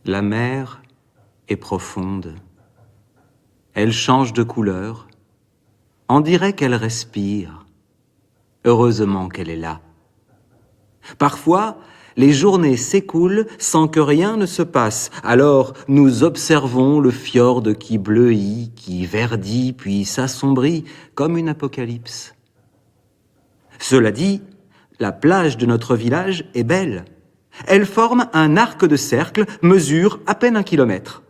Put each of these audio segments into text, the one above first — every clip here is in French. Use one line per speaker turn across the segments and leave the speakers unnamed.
La mer est profonde. Elle change de couleur. On dirait qu'elle respire. Heureusement qu'elle est là. Parfois, les journées s'écoulent sans que rien ne se passe. Alors, nous observons le fjord qui bleuit, qui verdit, puis s'assombrit comme une apocalypse. Cela dit, la plage de notre village est belle. Elle forme un arc de cercle, mesure à peine 1 kilomètre.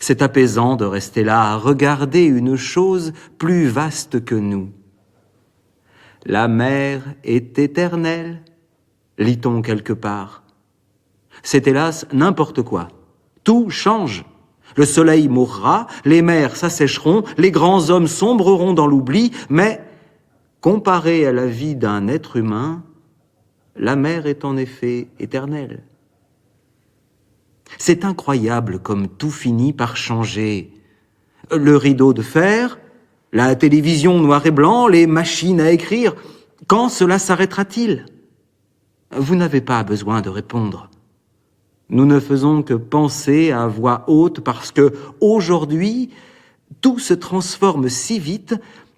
C'est apaisant de rester là à regarder une chose plus vaste que nous. La mer est éternelle, lit-on quelque part. C'est hélas n'importe quoi. Tout change. Le soleil mourra, les mers s'assécheront, les grands hommes sombreront dans l'oubli, mais comparé à la vie d'un être humain, la mer est en effet éternelle. C'est incroyable comme tout finit par changer. Le rideau de fer, la télévision noir et blanc, les machines à écrire, quand cela s'arrêtera-t-il ? Vous n'avez pas besoin de répondre. Nous ne faisons que penser à voix haute parce que, aujourd'hui, tout se transforme si vite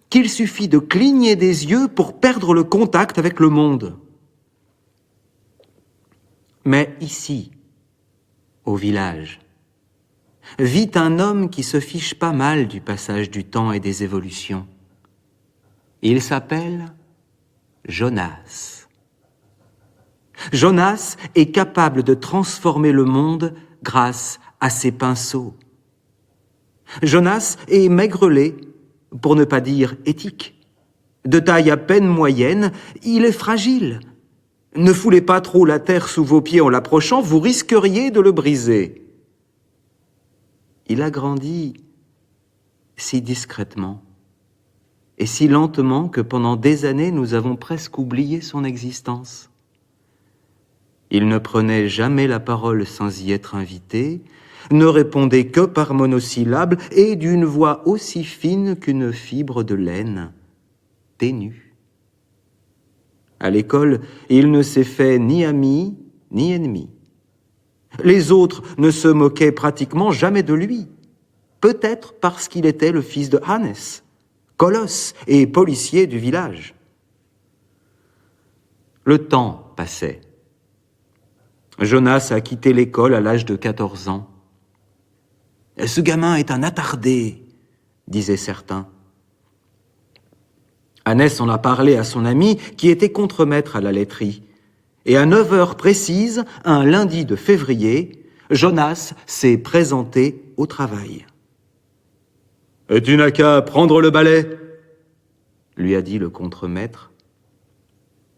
qu'il suffit de cligner des yeux pour perdre le contact avec le monde. Mais ici, au village, vit un homme qui se fiche pas mal du passage du temps et des évolutions. Il s'appelle Jonas. Jonas est capable de transformer le monde grâce à ses pinceaux. Jonas est maigrelet, pour ne pas dire éthique. De taille à peine moyenne, il est fragile. Ne foulez pas trop la terre sous vos pieds en l'approchant, vous risqueriez de le briser. Il a grandi si discrètement et si lentement que pendant des années nous avons presque oublié son existence. Il ne prenait jamais la parole sans y être invité, ne répondait que par monosyllabes et d'une voix aussi fine qu'une fibre de laine, ténue. À l'école, il ne s'est fait ni ami ni ennemi. Les autres ne se moquaient pratiquement jamais de lui, peut-être parce qu'il était le fils de Hannes, colosse et policier du village. Le temps passait. Jonas a quitté l'école à l'âge de 14 ans. « Ce gamin est un attardé », disaient certains. Hannes en a parlé à son ami qui était contremaître à la laiterie. Et à 9 heures précises, un lundi de février, Jonas s'est présenté au travail. « Et tu n'as qu'à prendre le balai », lui a dit le contremaître.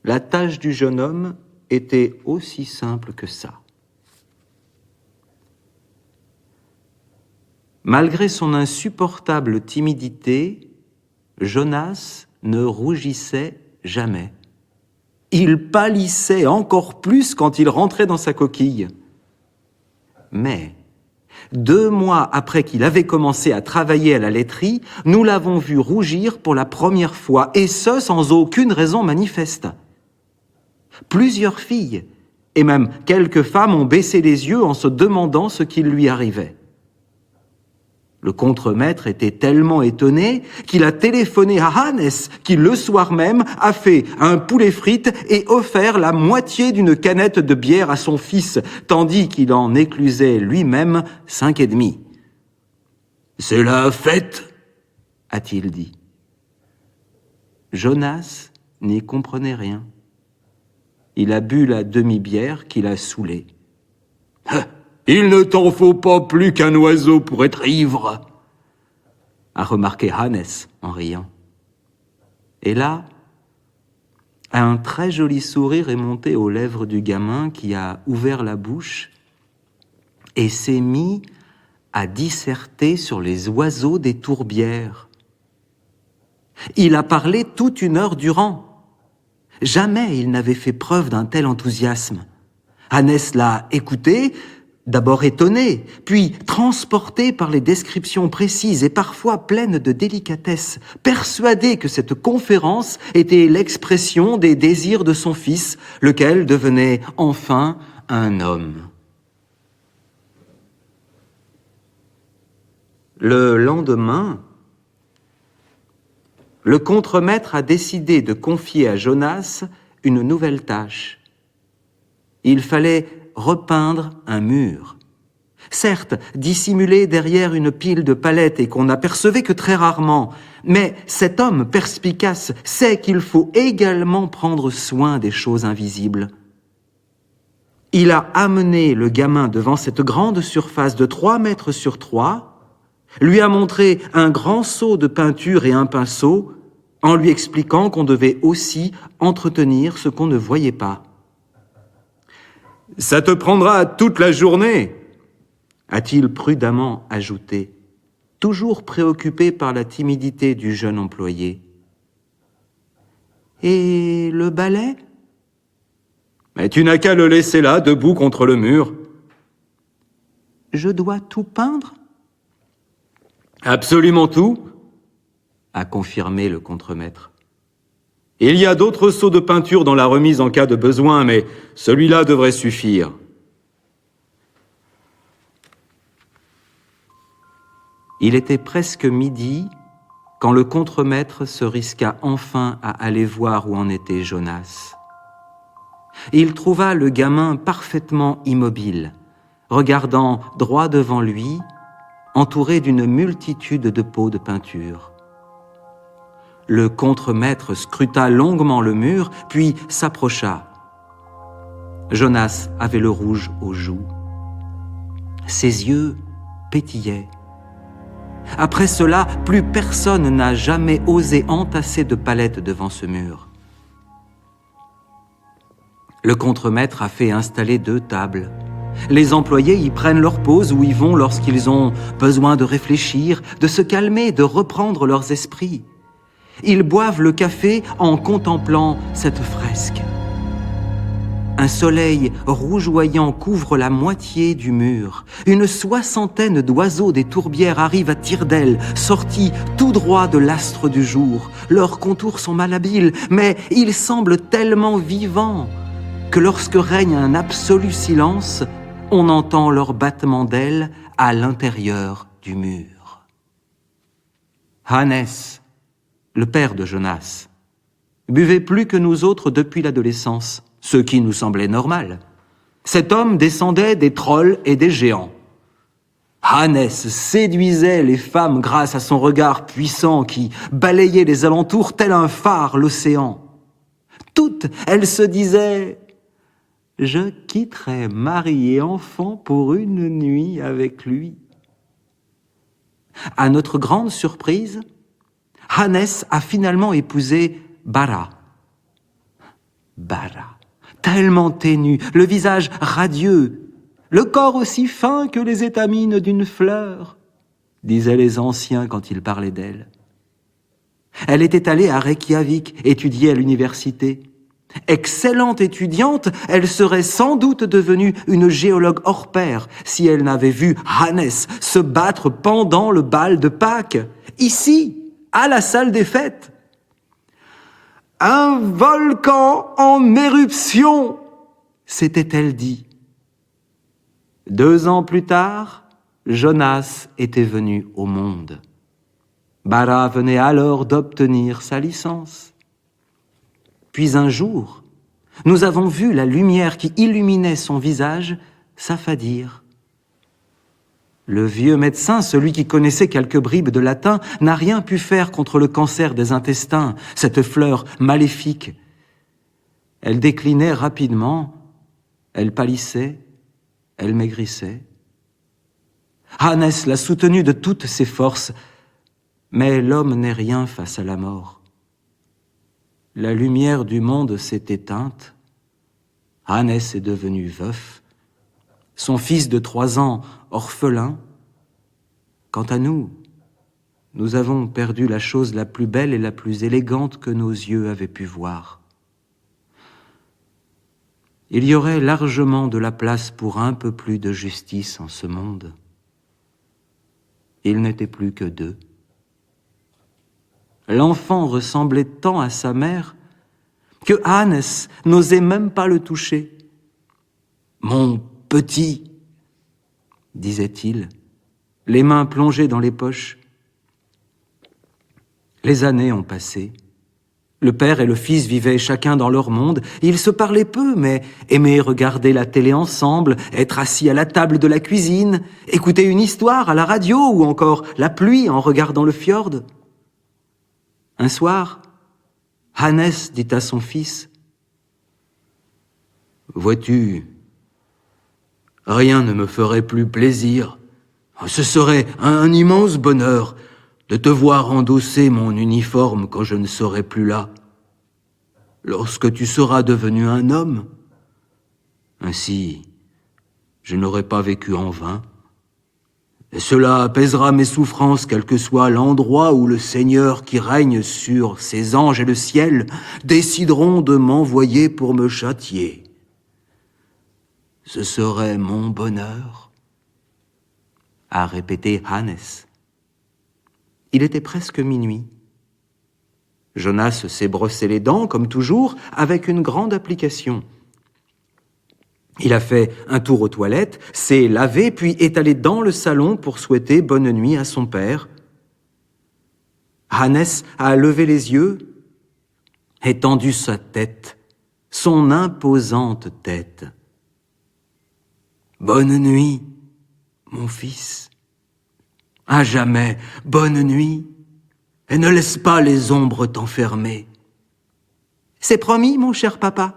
La tâche du jeune homme était aussi simple que ça. Malgré son insupportable timidité, Jonas ne rougissait jamais. Il pâlissait encore plus quand il rentrait dans sa coquille. Mais 2 mois après qu'il avait commencé à travailler à la laiterie, nous l'avons vu rougir pour la première fois, et ce sans aucune raison manifeste. Plusieurs filles, et même quelques femmes ont baissé les yeux en se demandant ce qui lui arrivait. Le contremaître était tellement étonné qu'il a téléphoné à Hannes, qui le soir même a fait un poulet frites et offert la moitié d'une canette de bière à son fils, tandis qu'il en éclusait lui-même 5,5. « C'est la fête !» a-t-il dit. Jonas n'y comprenait rien. Il a bu la demi-bière qui l'a saoulé. Il ne t'en faut pas plus qu'un oiseau pour être ivre, a remarqué Hannes en riant. Et là, un très joli sourire est monté aux lèvres du gamin qui a ouvert la bouche et s'est mis à disserter sur les oiseaux des tourbières. Il a parlé toute 1 heure durant. Jamais il n'avait fait preuve d'un tel enthousiasme. Hannes l'a écouté, d'abord étonné, puis transporté par les descriptions précises et parfois pleines de délicatesse, persuadé que cette conférence était l'expression des désirs de son fils, lequel devenait enfin un homme. Le lendemain, le contremaître a décidé de confier à Jonas une nouvelle tâche. Il fallait repeindre un mur. Certes, dissimulé derrière une pile de palettes et qu'on n'apercevait que très rarement, mais cet homme perspicace sait qu'il faut également prendre soin des choses invisibles. Il a amené le gamin devant cette grande surface de 3 mètres sur 3, lui a montré un grand seau de peinture et un pinceau, en lui expliquant qu'on devait aussi entretenir ce qu'on ne voyait pas. « Ça te prendra toute la journée », a-t-il prudemment ajouté, toujours préoccupé par la timidité du jeune employé. « Et le balai ?»« Mais tu n'as qu'à le laisser là, debout contre le mur. »« Je dois tout peindre ?»« Absolument tout, » a confirmé le contremaître. « Il y a d'autres seaux de peinture dans la remise en cas de besoin, mais celui-là devrait suffire. » Il était presque midi quand le contremaître se risqua enfin à aller voir où en était Jonas. Il trouva le gamin parfaitement immobile, regardant droit devant lui, entouré d'une multitude de pots de peinture. Le contremaître scruta longuement le mur, puis s'approcha. Jonas avait le rouge aux joues. Ses yeux pétillaient. Après cela, plus personne n'a jamais osé entasser de palettes devant ce mur. Le contremaître a fait installer 2 tables. Les employés y prennent leur pause ou y vont lorsqu'ils ont besoin de réfléchir, de se calmer, de reprendre leurs esprits. Ils boivent le café en contemplant cette fresque. Un soleil rougeoyant couvre la moitié du mur. Une 60aine d'oiseaux des tourbières arrivent à tire d'aile, sortis tout droit de l'astre du jour. Leurs contours sont malhabiles, mais ils semblent tellement vivants que lorsque règne un absolu silence, on entend leur battement d'ailes à l'intérieur du mur. Hannes, le père de Jonas, buvait plus que nous autres depuis l'adolescence, ce qui nous semblait normal. Cet homme descendait des trolls et des géants. Hannes séduisait les femmes grâce à son regard puissant qui balayait les alentours tel un phare l'océan. Toutes, elles se disaient « Je quitterai mari et enfant pour une nuit avec lui. » À notre grande surprise, Hannes a finalement épousé Bara. Bara, tellement ténue, le visage radieux, le corps aussi fin que les étamines d'une fleur, disaient les anciens quand ils parlaient d'elle. Elle était allée à Reykjavik étudier à l'université. Excellente étudiante, elle serait sans doute devenue une géologue hors pair si elle n'avait vu Hannes se battre pendant le bal de Pâques, ici, à la salle des fêtes. « Un volcan en éruption !» s'était-elle dit. 2 ans plus tard, Jonas était venu au monde. Bara venait alors d'obtenir sa licence. Puis un jour, nous avons vu la lumière qui illuminait son visage s'affadir. Le vieux médecin, celui qui connaissait quelques bribes de latin, n'a rien pu faire contre le cancer des intestins, cette fleur maléfique. Elle déclinait rapidement, elle pâlissait, elle maigrissait. Hannes l'a soutenue de toutes ses forces, mais l'homme n'est rien face à la mort. La lumière du monde s'est éteinte, Hannes est devenu veuf, son fils de 3 ans orphelin. Quant à nous, nous avons perdu la chose la plus belle et la plus élégante que nos yeux avaient pu voir. Il y aurait largement de la place pour un peu plus de justice en ce monde. Ils n'étaient plus que 2. L'enfant ressemblait tant à sa mère que Hannes n'osait même pas le toucher. « Mon petit !» disait-il. les mains plongées dans les poches. Les années ont passé. Le père et le fils vivaient chacun dans leur monde. Ils se parlaient peu, mais aimaient regarder la télé ensemble, être assis à la table de la cuisine, écouter une histoire à la radio ou encore la pluie en regardant le fjord. Un soir, Hannes dit à son fils : « Vois-tu, rien ne me ferait plus plaisir. Ce serait un immense bonheur de te voir endosser mon uniforme quand je ne serai plus là, lorsque tu seras devenu un homme. Ainsi, je n'aurai pas vécu en vain. Et cela apaisera mes souffrances, quel que soit l'endroit où le Seigneur qui règne sur ses anges et le ciel décideront de m'envoyer pour me châtier. Ce serait mon bonheur, » a répété Hannes. Il était presque minuit. Jonas s'est brossé les dents, comme toujours, avec une grande application. Il a fait un tour aux toilettes, s'est lavé, puis est allé dans le salon pour souhaiter bonne nuit à son père. Hannes a levé les yeux et tendu sa tête, son imposante tête. « Bonne nuit, mon fils. À jamais, bonne nuit, et ne laisse pas les ombres t'enfermer. »« C'est promis, mon cher papa. »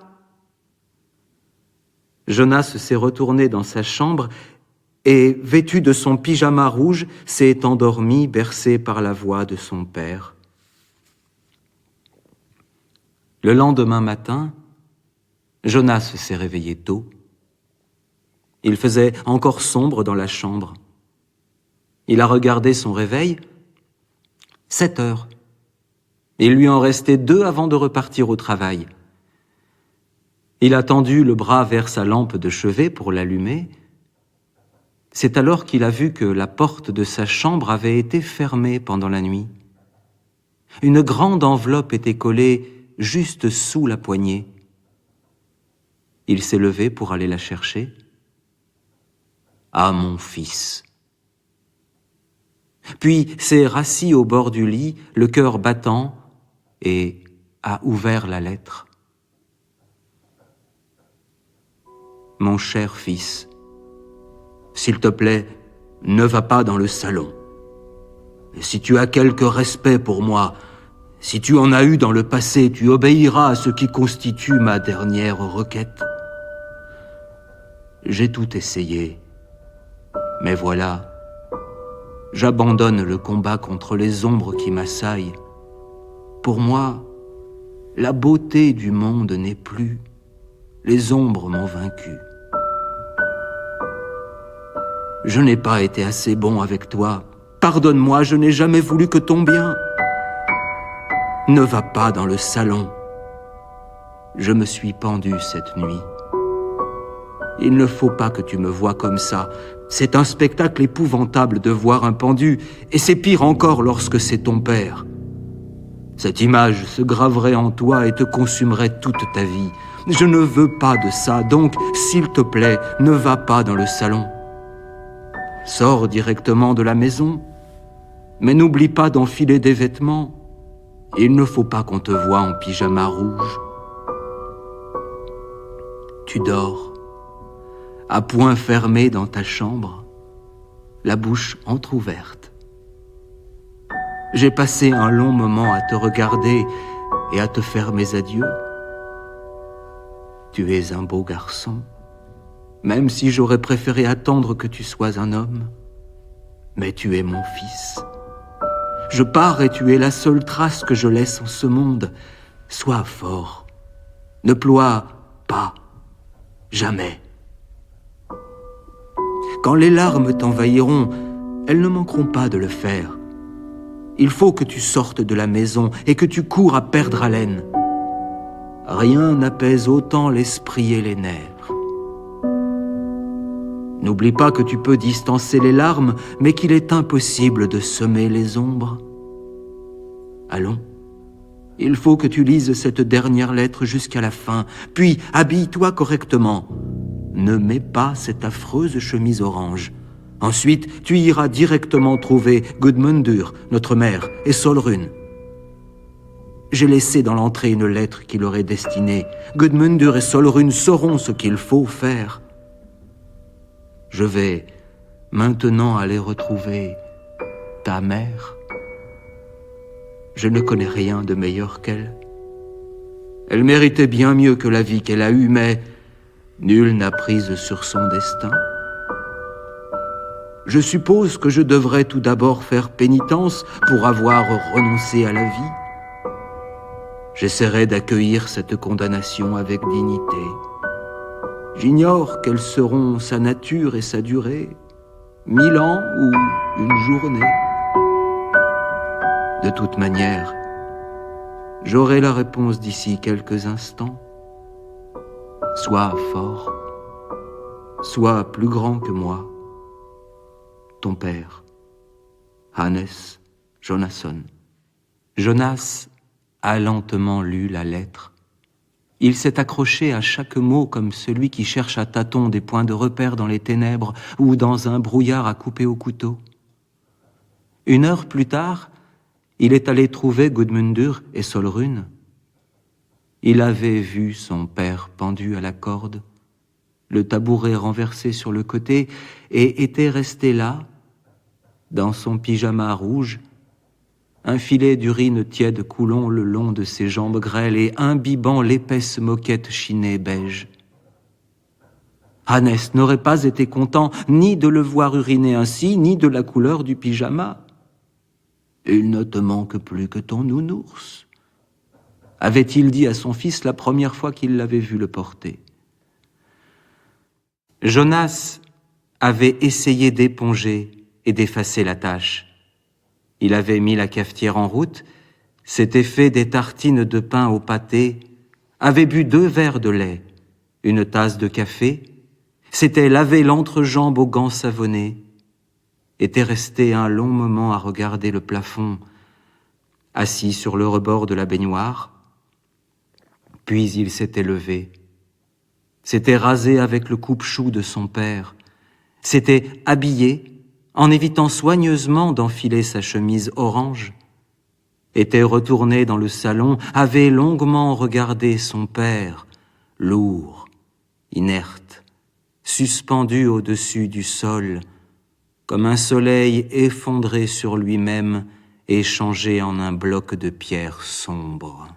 Jonas s'est retourné dans sa chambre et, vêtu de son pyjama rouge, s'est endormi, bercé par la voix de son père. Le lendemain matin, Jonas s'est réveillé tôt. Il faisait encore sombre dans la chambre. Il a regardé son réveil. 7 heures. Il lui en restait 2 avant de repartir au travail. Il a tendu le bras vers sa lampe de chevet pour l'allumer. C'est alors qu'il a vu que la porte de sa chambre avait été fermée pendant la nuit. Une grande enveloppe était collée juste sous la poignée. Il s'est levé pour aller la chercher. « Ah, mon fils !» Puis s'est rassis au bord du lit, le cœur battant, et a ouvert la lettre. « Mon cher fils, s'il te plaît, ne va pas dans le salon. Et si tu as quelque respect pour moi, si tu en as eu dans le passé, tu obéiras à ce qui constitue ma dernière requête. J'ai tout essayé, mais voilà, j'abandonne le combat contre les ombres qui m'assaillent. Pour moi, la beauté du monde n'est plus. Les ombres m'ont vaincu. Je n'ai pas été assez bon avec toi. Pardonne-moi, je n'ai jamais voulu que ton bien. Ne va pas dans le salon. Je me suis pendu cette nuit. Il ne faut pas que tu me vois comme ça. C'est un spectacle épouvantable de voir un pendu, et c'est pire encore lorsque c'est ton père. Cette image se graverait en toi et te consumerait toute ta vie. Je ne veux pas de ça, donc, s'il te plaît, ne va pas dans le salon. Sors directement de la maison, mais n'oublie pas d'enfiler des vêtements. Il ne faut pas qu'on te voie en pyjama rouge. Tu dors, à poings fermés dans ta chambre, la bouche entr'ouverte. J'ai passé un long moment à te regarder et à te faire mes adieux. Tu es un beau garçon, même si j'aurais préféré attendre que tu sois un homme. Mais tu es mon fils. Je pars et tu es la seule trace que je laisse en ce monde. Sois fort. Ne ploie pas. Jamais. Quand les larmes t'envahiront, elles ne manqueront pas de le faire. Il faut que tu sortes de la maison et que tu cours à perdre haleine. Rien n'apaise autant l'esprit et les nerfs. N'oublie pas que tu peux distancer les larmes, mais qu'il est impossible de semer les ombres. Allons, il faut que tu lises cette dernière lettre jusqu'à la fin, puis habille-toi correctement. Ne mets pas cette affreuse chemise orange. Ensuite, tu iras directement trouver Gudmundur, notre mère, et Solrun. J'ai laissé dans l'entrée une lettre qui leur est destinée. Gudmundur et Solrun sauront ce qu'il faut faire. Je vais maintenant aller retrouver ta mère. Je ne connais rien de meilleur qu'elle. Elle méritait bien mieux que la vie qu'elle a eue, mais nul n'a prise sur son destin. Je suppose que je devrais tout d'abord faire pénitence pour avoir renoncé à la vie. J'essaierai d'accueillir cette condamnation avec dignité. J'ignore quelles seront sa nature et sa durée, 1000 ans ou une journée. De toute manière, j'aurai la réponse d'ici quelques instants. Sois fort, sois plus grand que moi. Ton père, Hannes Jonasson. Jonas a lentement lu la lettre. Il s'est accroché à chaque mot comme celui qui cherche à tâtons des points de repère dans les ténèbres ou dans un brouillard à couper au couteau. 1 heure plus tard, il est allé trouver Gudmundur et Solrun. Il avait vu son père pendu à la corde, le tabouret renversé sur le côté, et était resté là, dans son pyjama rouge, un filet d'urine tiède coulant le long de ses jambes grêles et imbibant l'épaisse moquette chinée beige. Hannes n'aurait pas été content ni de le voir uriner ainsi, ni de la couleur du pyjama. « Il ne te manque plus que ton nounours », avait-il dit à son fils la première fois qu'il l'avait vu le porter. Jonas avait essayé d'éponger et d'effacer la tâche. Il avait mis la cafetière en route, s'était fait des tartines de pain au pâté, avait bu 2 verres de lait, une tasse de café, s'était lavé l'entrejambe au gants savonné, était resté un long moment à regarder le plafond, assis sur le rebord de la baignoire. Puis il s'était levé, s'était rasé avec le coupe-chou de son père, s'était habillé, en évitant soigneusement d'enfiler sa chemise orange, était retourné dans le salon, avait longuement regardé son père, lourd, inerte, suspendu au-dessus du sol, comme un soleil effondré sur lui-même et changé en un bloc de pierre sombre.